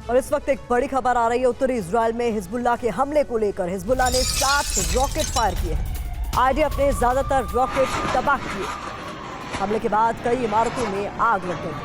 और इस वक्त एक बड़ी खबर आ रही है उत्तरी इजराइल में हिजबुल्लाह के हमले को लेकर। हिजबुल्लाह ने 7 रॉकेट फायर किए हैं। आईडीएफ ने ज्यादातर रॉकेट तबाह किए। हमले के बाद कई इमारतों में आग लग गई।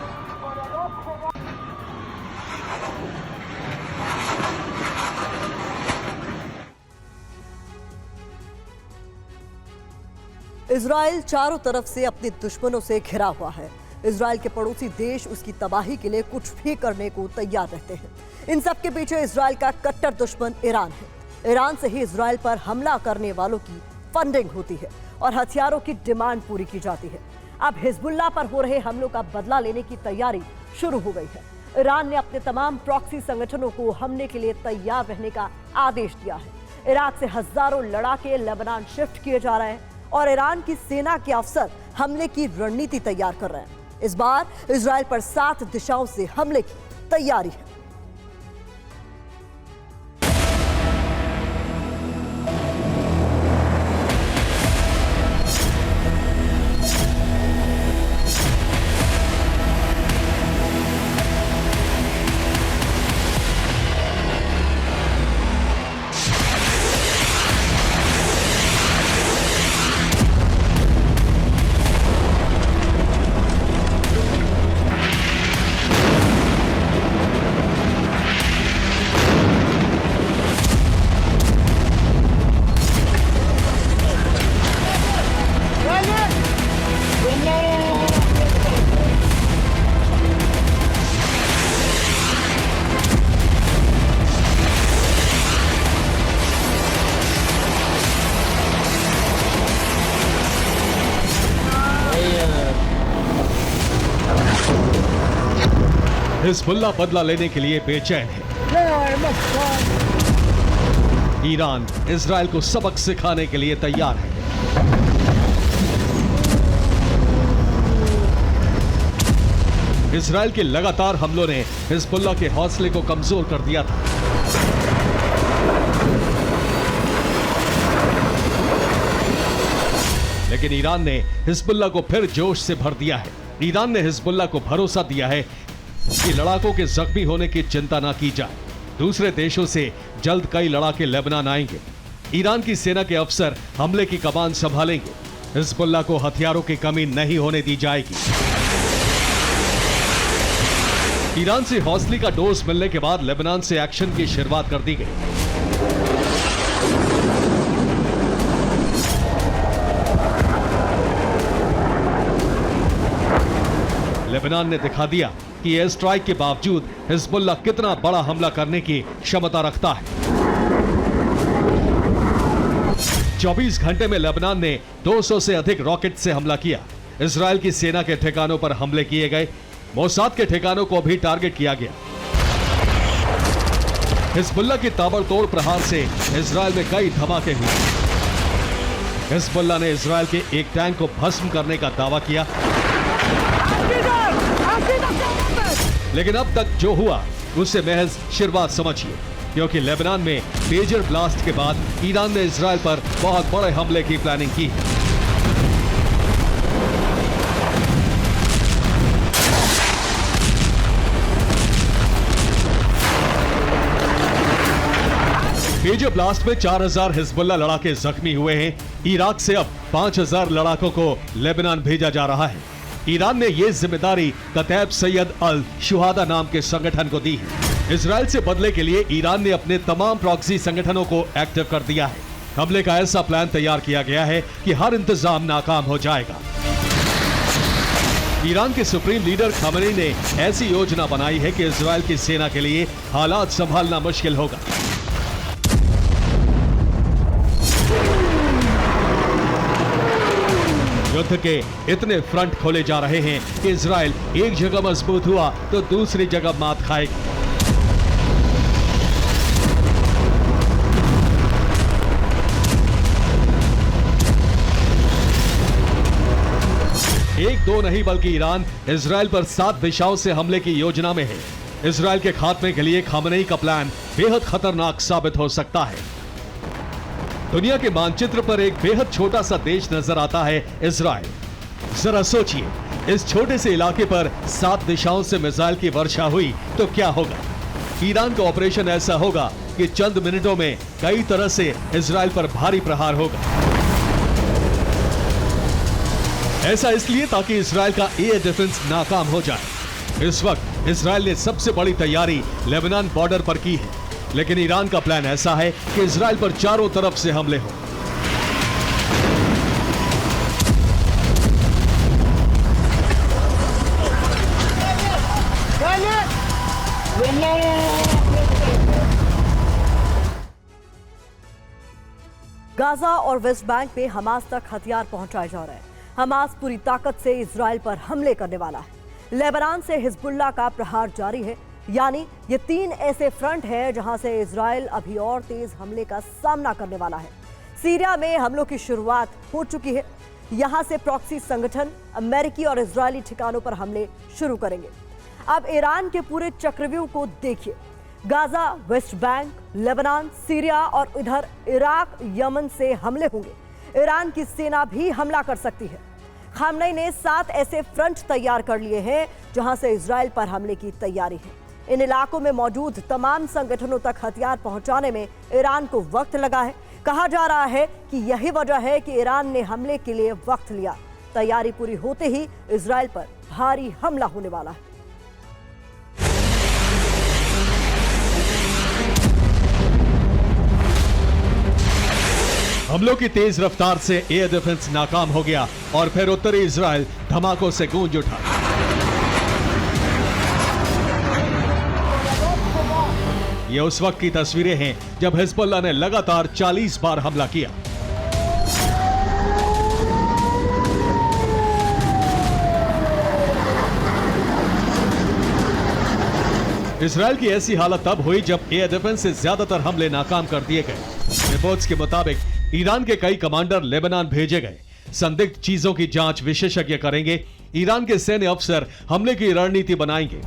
इजराइल चारों तरफ से अपने दुश्मनों से घिरा हुआ है। इजराइल के पड़ोसी देश उसकी तबाही के लिए कुछ भी करने को तैयार रहते हैं। इन सब के पीछे इजराइल का कट्टर दुश्मन ईरान है। ईरान से ही इजराइल पर हमला करने वालों की फंडिंग होती है और हथियारों की डिमांड पूरी की जाती है। अब हिजबुल्लाह पर हो रहे हमलों का बदला लेने की तैयारी शुरू हो गई है। ईरान ने अपने तमाम प्रॉक्सी संगठनों को हमले के लिए तैयार रहने का आदेश दिया है। इराक से हजारों लड़ाके लेबनान शिफ्ट किए जा रहे हैं और ईरान की सेना के अफसर हमले की रणनीति तैयार कर रहे हैं। इस बार इजराइल पर 7 दिशाओं से हमले की तैयारी है। हिजबुल्लाह बदला लेने के लिए बेचैन है। ईरान इजराइल को सबक सिखाने के लिए तैयार है। इजराइल के लगातार हमलों ने हिजबुल्लाह के हौसले को कमजोर कर दिया था। लेकिन ईरान ने हिजबुल्लाह को फिर जोश से भर दिया है। ईरान ने हिजबुल्लाह को भरोसा दिया है कि लड़ाकों के जख्मी होने की चिंता ना की जाए। दूसरे देशों से जल्द कई लड़ाके लेबनान आएंगे। ईरान की सेना के अफसर हमले की कमान संभालेंगे। हिजबुल्लाह को हथियारों की कमी नहीं होने दी जाएगी। ईरान से हौसले का डोज मिलने के बाद लेबनान से एक्शन की शुरुआत कर दी गई। लेबनान ने दिखा दिया कि एयर स्ट्राइक के बावजूद हिजबुल्लाह कितना बड़ा हमला करने की क्षमता रखता है। 24 घंटे में लेबनान ने 200 से अधिक रॉकेट से हमला किया। इजराइल की सेना के ठिकानों पर हमले किए गए। मोसाद के ठिकानों को भी टारगेट किया गया। हिजबुल्लाह की ताबड़तोड़ प्रहार से इजराइल में कई धमाके हुए। हिजबुल्लाह ने इजराइल के एक टैंक को भस्म करने का दावा किया, लेकिन अब तक जो हुआ उससे महज शुरुआत समझिए, क्योंकि लेबनान में मेजर ब्लास्ट के बाद ईरान ने इजराइल पर बहुत बड़े हमले की प्लानिंग की है। मेजर ब्लास्ट में 4000 हिजबुल्लाह लड़ाके जख्मी हुए हैं। इराक से अब 5000 लड़ाकों को लेबनान भेजा जा रहा है। ईरान ने यह जिम्मेदारी कतैब सैयद अल शुहादा नाम के संगठन को दी है। इजराइल से बदले के लिए ईरान ने अपने तमाम प्रॉक्सी संगठनों को एक्टिव कर दिया है। हमले का ऐसा प्लान तैयार किया गया है कि हर इंतजाम नाकाम हो जाएगा। ईरान के सुप्रीम लीडर खमेनी ने ऐसी योजना बनाई है कि इजराइल की सेना के लिए हालात संभालना मुश्किल होगा। युद्ध के इतने फ्रंट खोले जा रहे हैं कि इजराइल एक जगह मजबूत हुआ तो दूसरी जगह मात खाएगा। एक दो नहीं बल्कि ईरान इजराइल पर 7 दिशाओं से हमले की योजना में है। इजराइल के खात्मे के लिए खमेनी का प्लान बेहद खतरनाक साबित हो सकता है। दुनिया के मानचित्र पर एक बेहद छोटा सा देश नजर आता है इजराइल। जरा सोचिए, इस छोटे से इलाके पर 7 दिशाओं से मिसाइल की वर्षा हुई तो क्या होगा। ईरान का ऑपरेशन ऐसा होगा कि चंद मिनटों में कई तरह से इजराइल पर भारी प्रहार होगा। ऐसा इसलिए ताकि इजराइल का एयर डिफेंस नाकाम हो जाए। इस वक्त इजराइल ने सबसे बड़ी तैयारी लेबनान बॉर्डर पर की है, लेकिन ईरान का प्लान ऐसा है कि इजराइल पर चारों तरफ से हमले हों। गाजा और वेस्ट बैंक में हमास तक हथियार पहुंचाए जा रहे हैं। हमास पूरी ताकत से इजराइल पर हमले करने वाला है। लेबनान से हिजबुल्लाह का प्रहार जारी है। यानी ये 3 ऐसे फ्रंट हैं जहां से इजराइल अभी और तेज हमले का सामना करने वाला है। सीरिया में हमलों की शुरुआत हो चुकी है। यहां से प्रॉक्सी संगठन अमेरिकी और इजरायली ठिकानों पर हमले शुरू करेंगे। अब ईरान के पूरे चक्रव्यूह को देखिए। Gaza, West Bank, Lebanon, Syria और इधर इराक, यमन से हमले होंगे। ईरान की सेना भी हमला कर सकती है। खामनेई ने 7 ऐसे फ्रंट तैयार कर लिए हैं जहां से इजराइल पर हमले की तैयारी है। इन इलाकों में मौजूद तमाम संगठनों तक हथियार पहुंचाने में ईरान को वक्त लगा है। कहा जा रहा है कि यही वजह है कि ईरान ने हमले के लिए वक्त लिया। तैयारी पूरी होते ही इजराइल पर भारी हमला होने वाला है। हमलों की तेज रफ्तार से एयर डिफेंस नाकाम हो गया और फिर उत्तरी इजराइल धमाकों से गूंज उठा। ये उस वक्त की तस्वीरें हैं जब हिजबुल्लाह ने लगातार 40 बार हमला किया। इजराइल की ऐसी हालत तब हुई जब एयर डिफेंस से ज्यादातर हमले नाकाम कर दिए गए। रिपोर्ट्स के मुताबिक ईरान के कई कमांडर लेबनान भेजे गए। संदिग्ध चीजों की जांच विशेषज्ञ करेंगे। ईरान के सैन्य अफसर हमले की रणनीति बनाएंगे।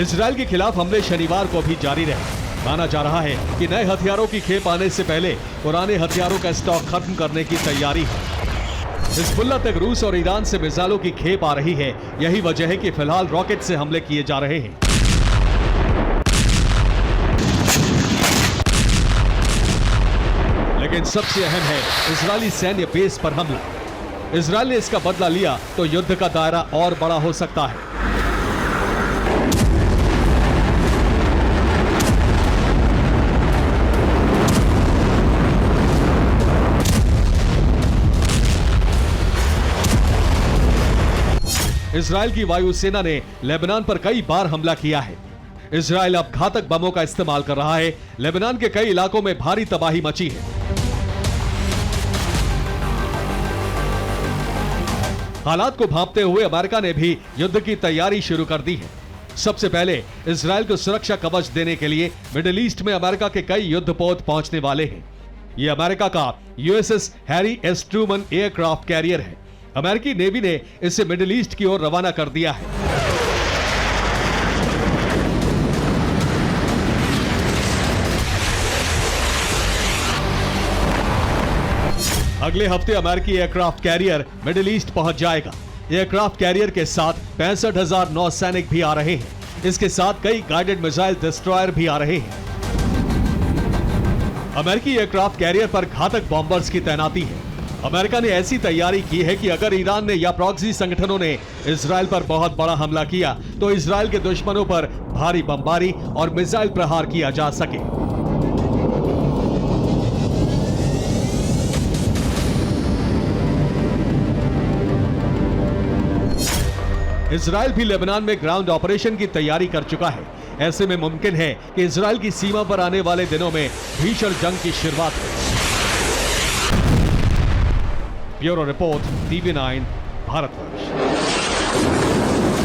इजराइल के खिलाफ हमले शनिवार को भी जारी रहे। माना जा रहा है कि नए हथियारों की खेप आने से पहले पुराने हथियारों का स्टॉक खत्म करने की तैयारी है। हिजबुल्लाह तक रूस और ईरान से मिसाइलों की खेप आ रही है। यही वजह है कि फिलहाल रॉकेट से हमले किए जा रहे हैं। लेकिन सबसे अहम है इजरायली सैन्य बेस पर हमला। इजरायल ने इसका बदला लिया तो युद्ध का दायरा और बड़ा हो सकता है। इजरायल की वायुसेना ने लेबनान पर कई बार हमला किया है। इजरायल अब घातक बमों का इस्तेमाल कर रहा है। लेबनान के कई इलाकों में भारी तबाही मची है। हालात को भांपते हुए अमेरिका ने भी युद्ध की तैयारी शुरू कर दी है। सबसे पहले इजरायल को सुरक्षा कवच देने के लिए मिडिल ईस्ट में अमेरिका के कई युद्धपोत पहुंचने वाले हैं। यह अमेरिका का USS Harry S Truman aircraft carrier है। अमेरिकी नेवी ने इसे मिडिल ईस्ट की ओर रवाना कर दिया है। अगले हफ्ते अमेरिकी एयरक्राफ्ट कैरियर मिडिल ईस्ट पहुंच जाएगा। एयरक्राफ्ट कैरियर के साथ 65,000 नौसैनिक भी आ रहे हैं। इसके साथ कई गाइडेड मिसाइल डिस्ट्रॉयर भी आ रहे हैं। अमेरिकी एयरक्राफ्ट कैरियर पर घातक बॉम्बर्स की तैनाती है। अमेरिका ने ऐसी तैयारी की है कि अगर ईरान ने या प्रॉक्सी संगठनों ने इजरायल पर बहुत बड़ा हमला किया तो इजरायल के दुश्मनों पर भारी बमबारी और मिसाइल प्रहार किया जा सके। इजरायल भी लेबनान में ग्राउंड ऑपरेशन की तैयारी कर चुका है। ऐसे में मुमकिन है कि इजरायल की सीमा पर आने वाले दिनों में भीषण जंग की शुरुआत हो। Bureau report, TV9, Bharatvarsh.